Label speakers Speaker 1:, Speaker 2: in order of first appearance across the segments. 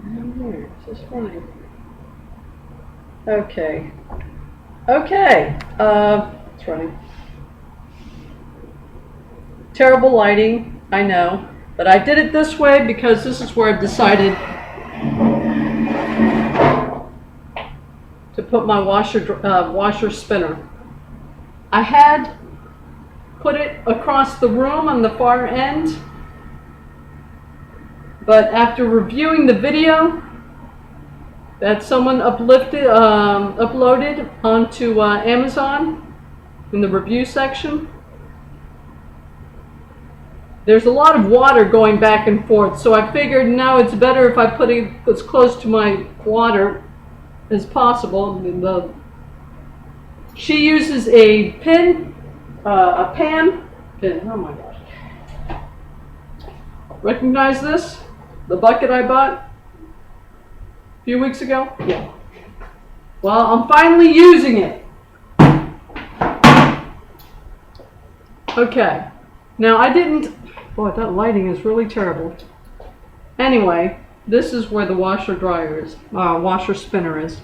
Speaker 1: Here, this is funny. Okay. Okay. It's running. Terrible lighting, I know. But I did it this way because this is where I've decided to put my washer spinner. I had put it across the room on the far end, but after reviewing the video that someone uploaded onto Amazon in the review section, there's a lot of water going back and forth, so I figured now it's better if I put it as close to my water as possible. She uses a pan pin. Oh my gosh! Recognize this? The bucket I bought a few weeks ago? Yeah. Well, I'm finally using it. Okay. Now I didn't. Boy, that lighting is really terrible. Anyway, this is where the washer spinner is.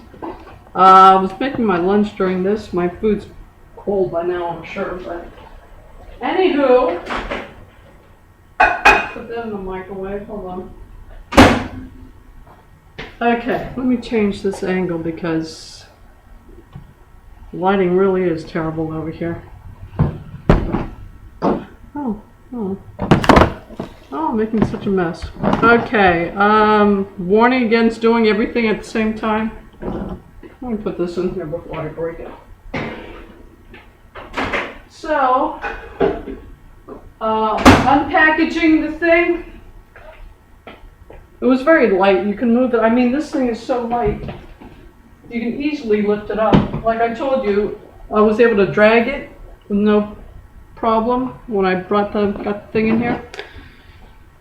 Speaker 1: I was making my lunch during this. My food's cold by now, I'm sure, but anywho, put that in the microwave. Hold on. Okay, let me change this angle because the lighting really is terrible over here. Oh, I'm making such a mess. Okay, warning against doing everything at the same time. Let me put this in here before I break it. So, unpackaging the thing. It was very light. You can move it. I mean, this thing is so light. You can easily lift it up. Like I told you, I was able to drag it with no problem when I got the thing in here.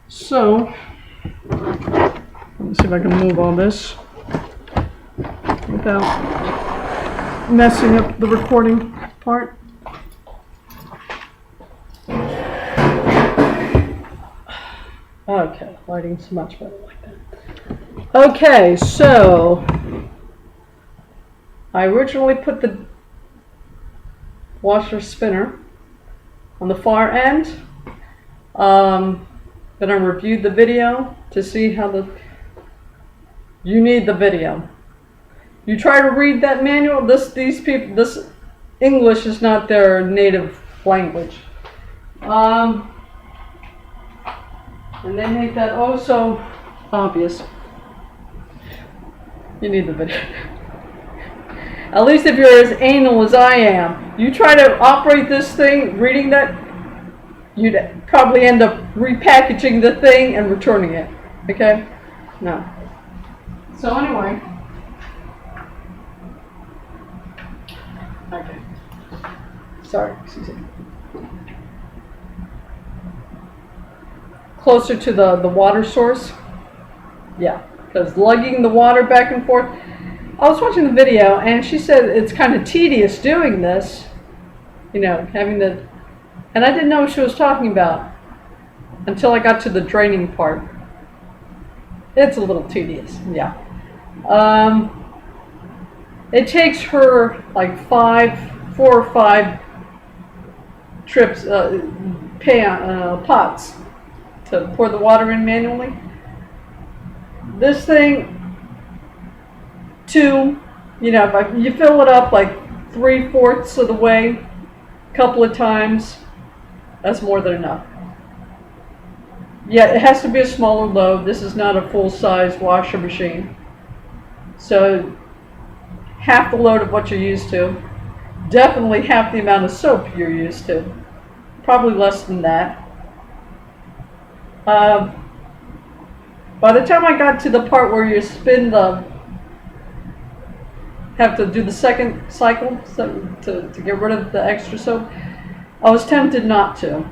Speaker 1: So, let me see if I can move all this without messing up the recording part. Okay, lighting's much better like that. Okay, so I originally put the washer spinner on the far end. Then I reviewed the video to see how you need the video. You try to read that manual, this English is not their native language. And they make that oh so obvious. You need the video. At least if you're as anal as I am. You try to operate this thing, reading that, you'd probably end up repackaging the thing and returning it. Okay? No. So anyway. Okay. Sorry, excuse me. Closer to the water source. Yeah, because lugging the water back and forth. I was watching the video and she said it's kind of tedious doing this. You know, having the... And I didn't know what she was talking about until I got to the draining part. It's a little tedious, yeah. It takes her like 4 or 5 trips, pots to pour the water in manually. This thing, 2, you know, if you fill it up like 3/4 of the way, a couple of times, that's more than enough. Yeah, it has to be a smaller load. This is not a full-size washer machine. So, half the load of what you're used to. Definitely half the amount of soap you're used to. Probably less than that. By the time I got to the part where you have to do the second cycle to get rid of the extra soap, I was tempted not to.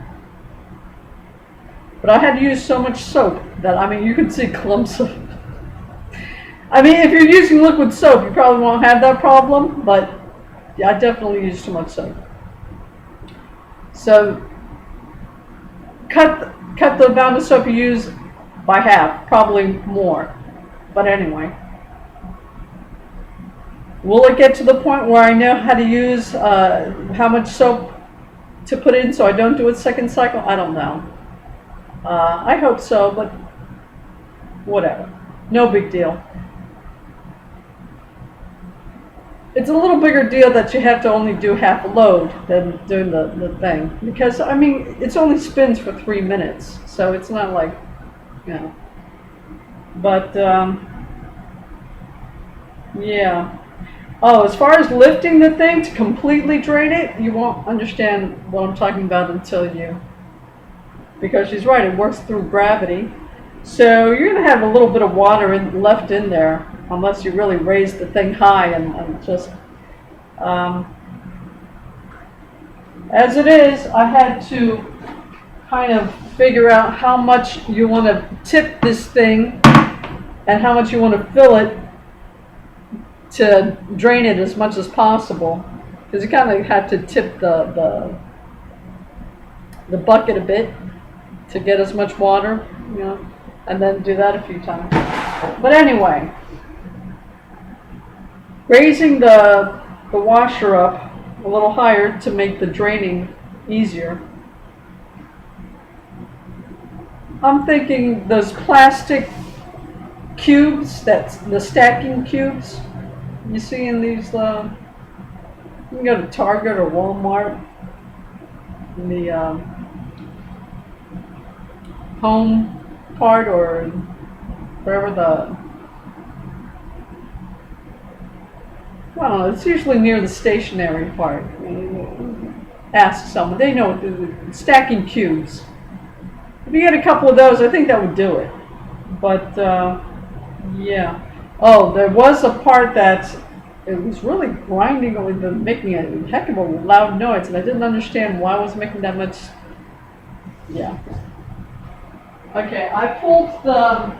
Speaker 1: But I had to use so much soap that, I mean, you could see clumps of... I mean, if you're using liquid soap, you probably won't have that problem, but yeah, I definitely use too much soap. So, cut the amount of soap you use by half, probably more. But anyway, will it get to the point where I know how to use how much soap to put in so I don't do a second cycle? I don't know. I hope so, but whatever. No big deal. It's a little bigger deal that you have to only do half a load than doing the thing. Because, I mean, it only spins for 3 minutes. So it's not like, you know. But, yeah. Oh, as far as lifting the thing to completely drain it, you won't understand what I'm talking about until you... Because she's right, it works through gravity. So you're going to have a little bit of water left in there, unless you really raise the thing high and just... as it is, I had to kind of figure out how much you want to tip this thing and how much you want to fill it to drain it as much as possible. Because you kind of have to tip the bucket a bit to get as much water, you know, and then do that a few times. But anyway, raising the washer up a little higher to make the draining easier. I'm thinking those plastic cubes, that's the stacking cubes you see in these, you can go to Target or Walmart, in the home part or wherever I don't know, it's usually near the stationery part. Ask someone, they know what the stacking cubes. If you get a couple of those, I think that would do it. But, yeah. Oh, there was a part that it was really grinding or making a heck of a loud noise, and I didn't understand why I was making that much. Yeah. Okay, I pulled the...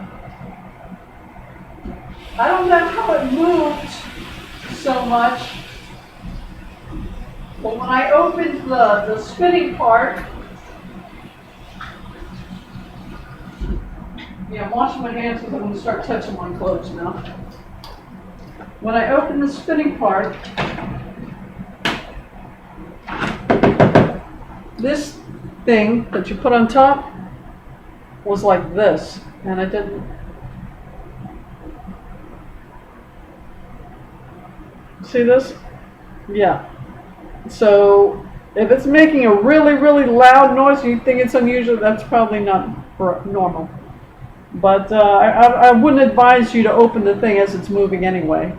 Speaker 1: I don't know how it moved so much, but when I opened the spinning part, yeah, I'm washing my hands because I'm going to start touching my clothes now. When I opened the spinning part, this thing that you put on top was like this, and I didn't... See this? Yeah. So if it's making a really, really loud noise and you think it's unusual, that's probably not normal. But I wouldn't advise you to open the thing as it's moving anyway.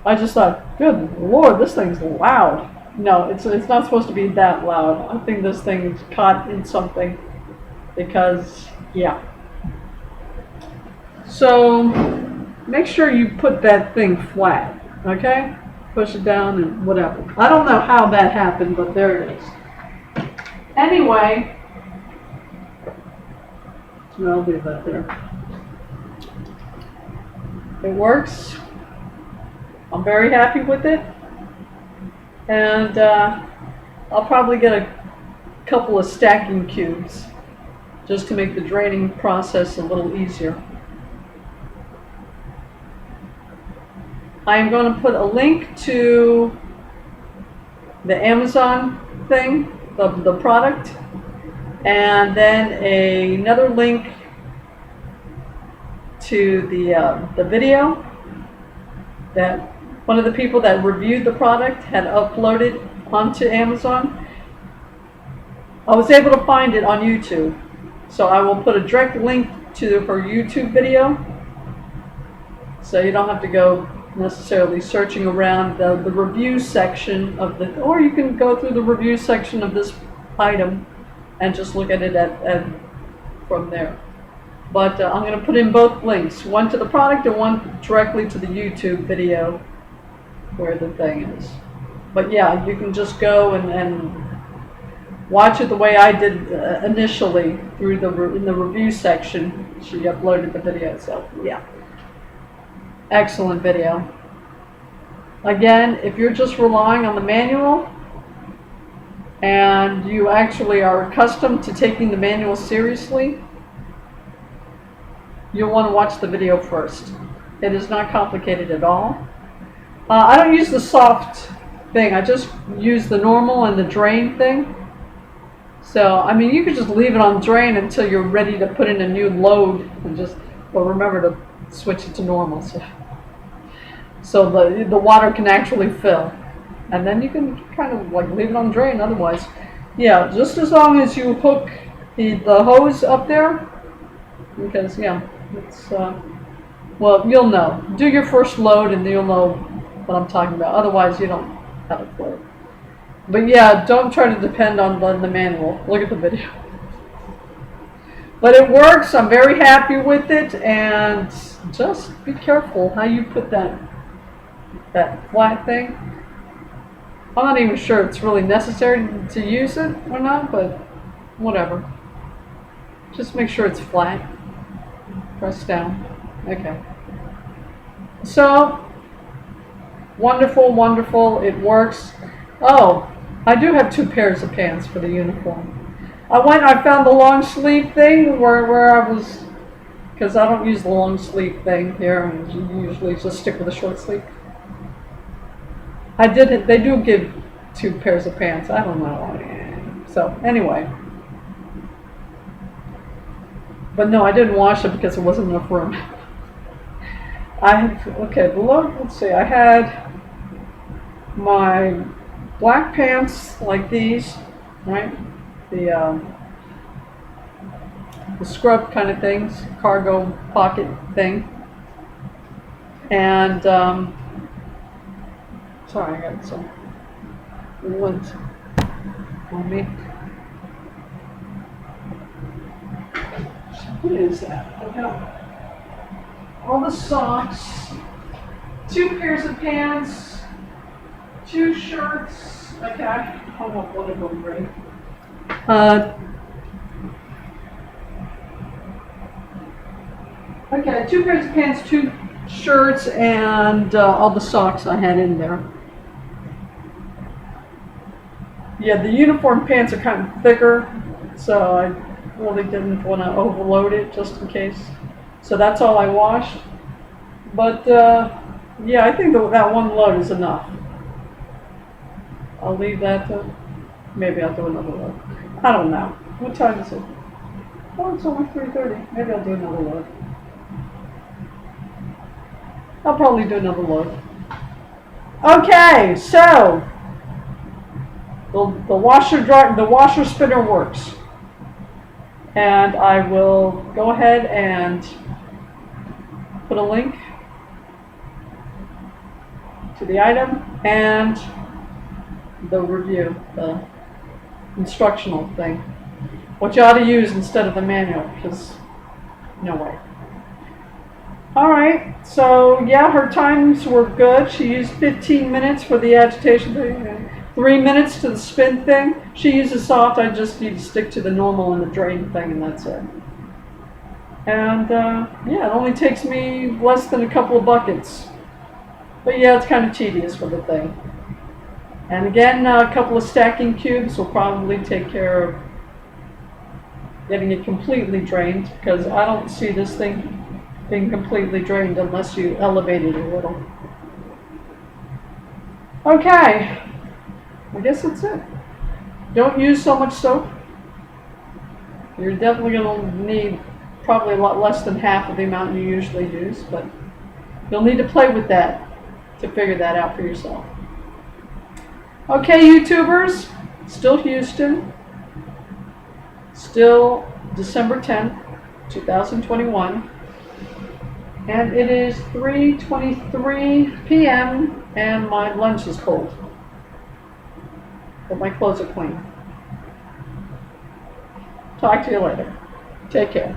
Speaker 1: I just thought, good Lord, this thing's loud. No, it's not supposed to be that loud. I think this thing is caught in something because, yeah. So make sure you put that thing flat, okay? Push it down and whatever. I don't know how that happened, but there it is. Anyway, I'll leave that there. It works. I'm very happy with it. And I'll probably get a couple of stacking cubes just to make the draining process a little easier. I am going to put a link to the Amazon thing, the product, and then another link to the video that one of the people that reviewed the product had uploaded onto Amazon. I was able to find it on YouTube, so I will put a direct link to her YouTube video, so you don't have to go necessarily searching around the review section of the, or you can go through the review section of this item and just look at it from there. But I'm going to put in both links, one to the product and one directly to the YouTube video where the thing is. But yeah, you can just go and watch it the way I did initially through in the review section. She uploaded the video, so yeah. Excellent video. Again, if you're just relying on the manual and you actually are accustomed to taking the manual seriously, you'll want to watch the video first. It is not complicated at all. I don't use the soft thing. I just use the normal and the drain thing. So, I mean, you could just leave it on drain until you're ready to put in a new load and just, well, remember to switch it to normal so the water can actually fill. And then you can kind of like leave it on drain otherwise. Yeah, just as long as you hook the hose up there, because, yeah, it's, well, you'll know. Do your first load and you'll know what I'm talking about. Otherwise, you don't have a clue. But yeah, don't try to depend on the manual. Look at the video. But it works. I'm very happy with it. And just be careful how you put that flat thing. I'm not even sure it's really necessary to use it or not, but whatever. Just make sure it's flat. Press down. Okay. So, wonderful, wonderful. It works. Oh, I do have 2 pairs of pants for the uniform. I found the long sleeve thing where I was, because I don't use the long sleeve thing here, and usually just stick with the short sleeve. They do give 2 pairs of pants. I don't know. So, anyway. But no, I didn't wash it because there wasn't enough room. Okay, below, let's see, I had my black pants like these, right? The scrub kind of things, cargo pocket thing. And, sorry, I got some lint on me. What is that? I got all the socks, 2 pairs of pants, 2 shirts. Okay, I hung up one of them right. Okay, 2 pairs of pants, 2 shirts, and all the socks I had in there. Yeah, the uniform pants are kind of thicker, so I really didn't want to overload it just in case. So that's all I washed. But yeah, I think that one load is enough. I'll leave that to, maybe I'll do another load. I don't know. What time is it? Oh, it's only 3:30. Maybe I'll do another load. I'll probably do another load. Okay, so the washer spinner works. And I will go ahead and put a link to the item and the review, the instructional thing. What you ought to use instead of the manual, because no way. Alright, so yeah, her times were good. She used 15 minutes for the agitation thing, 3 minutes to the spin thing. She uses soft, I just need to stick to the normal and the drain thing, and that's it. And yeah, it only takes me less than a couple of buckets. But yeah, it's kind of tedious for the thing. And again, a couple of stacking cubes will probably take care of getting it completely drained, because I don't see this thing being completely drained unless you elevate it a little. Okay, I guess that's it. Don't use so much soap. You're definitely going to need probably a lot less than half of the amount you usually use, but you'll need to play with that to figure that out for yourself. Okay, YouTubers, still Houston, still December 10th, 2021, and it is 3:23 p.m. and my lunch is cold, but my clothes are clean. Talk to you later. Take care.